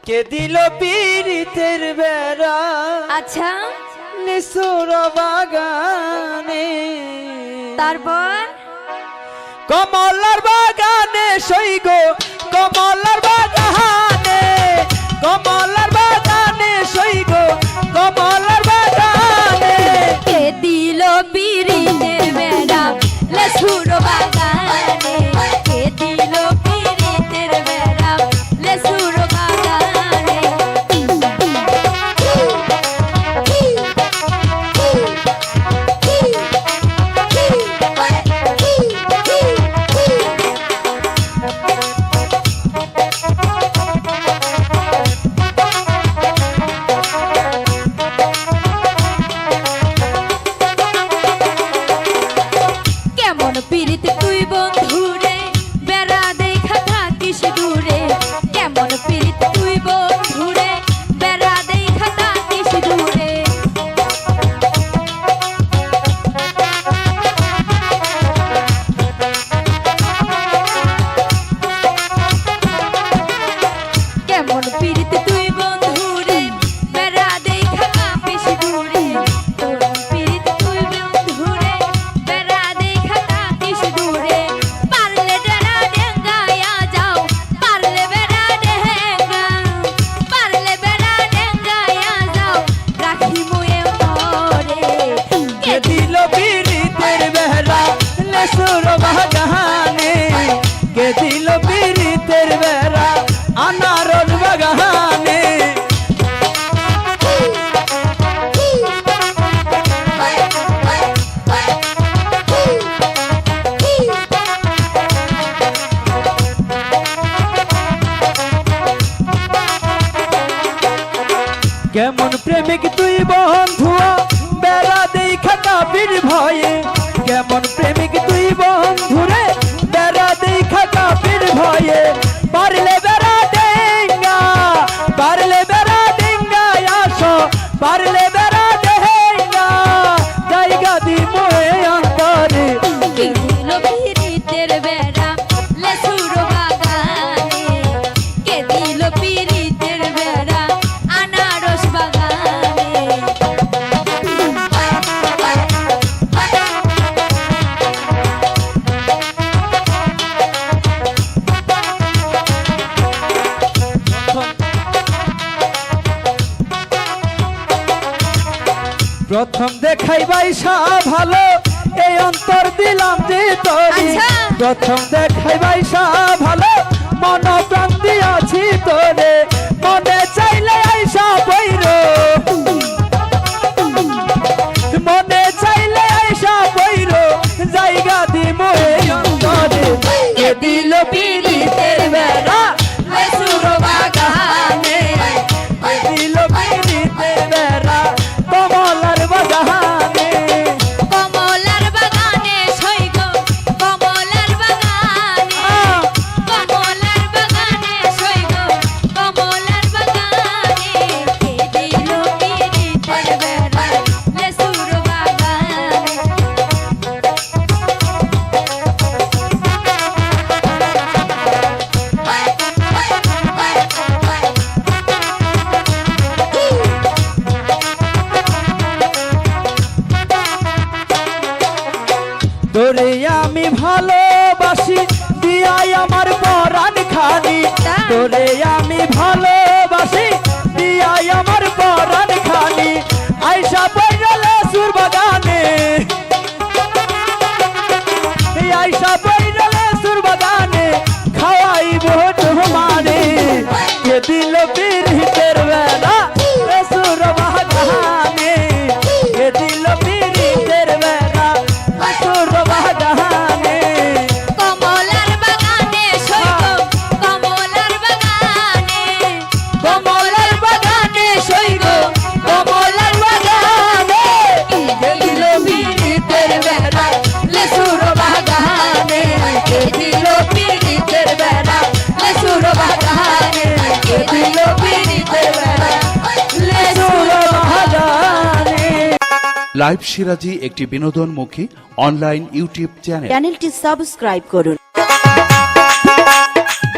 কে দিল পীড়িতের বেড়া আচ্ছা লিচুর বাগানে তারপর কমলার বাগানে সইগ কমলার বাগানে কমলার বাগানে সইগ কমলার বাগানে কে দিল পীড়িতের বেড়া লিচুর বাগানে কে দিল পীড়িতের বেড়া লিচুর বাগানে কেমন পীড়িত তুই বন্ধুরে বেড়া দেখা থাকিস দূরে কেমন পীড়িত তুই বন্ধুরে বেড়া দেখা থাকিস দূরে কেমন পীড়িত তুই বন্ধুরে বেড়া দেখা থাকিস দূরে কেমন পীড়িত তুই বন্ধুরে বেড়া দেখা থাকিস দূরে পারলে ডেরা ডেঙ্গায়া যাও পারলে বেড়া ডেঙ্গা পারলে বেড়া ডেঙ্গায়া যাও রাখি মুয়ে মরে কে দিল পীড়িতের বেড়া লিচুর বাগানে কে দিল পীড়িতের বেড়া আনারস বাগানে কেমন প্রেমিক তুই বন্ধু বেড়া দেখা কাপির ভয়ে কেমন প্রেমিক তুই বন্ধু রে বেড়া দেখা কাপির ভয়ে পারলে বেড়া ডেঙ্গা পারলে বেড়া ডেঙ্গা আসো পারলে বেড়া ডেঙ্গা জায়গা দিব অন্তরে কে দিল পীড়িতের বেড়া লিচুর বাগানে কে দিল পীড়িতের বেড়া আনারস বাগানে প্রথম দেখাই বাইসা ভালো এই অন্তর দিলাম যে তোরে আচ্ছা। প্রথম দেখাই বাইসা ভালো মন প্রাণ দিয়াছি তোরে মনে চাইলে আইসা বইরো মনে চাইলে আইসা বইরো জায়গা দিব এই অন্তরে কে দিল পীড়িতের বেড়া লিচুর বাগানে কে দিল পীড়িতের বেড়া কমলার বাগানে কমলার বাগানে সইগ কমলার বাগানে কমলার বাগানে সইগ কমলার বাগানে কে দিল পীড়িতের বেড়া লিচুর বাগানে তোরে আমি ভালোবাসি দিয়াই আমার পরাণ খানি তোরে আমি ভালোবাসি দিয়াই আমার পরাণ খানি আইসা পড়লে সুর বাগানে আইসা পড়লে সুর বাগানে খাওয়াই ভোট মানে কে দিল পীড়িতের বেড়া সুর বাগানে কে দিল পীড়িতের বেড়া সুর বাগানে কমলার বাগানে সইগ কমলার বাগানে কমলার বাগানে সইগ কমলার বাগানে কে দিল পীড়িতের বেড়া লিচুর বাগানে কে দিল পীড়িতের বেড়া লিচুর বাগানে কে দিল পীড়িতের বেড়া লিচুর বাগানে। লাইভ সিরাজি একটি বিনোদনমুখী অনলাইন ইউটিউব চ্যানেল। চ্যানেলটি সাবস্ক্রাইব করুন।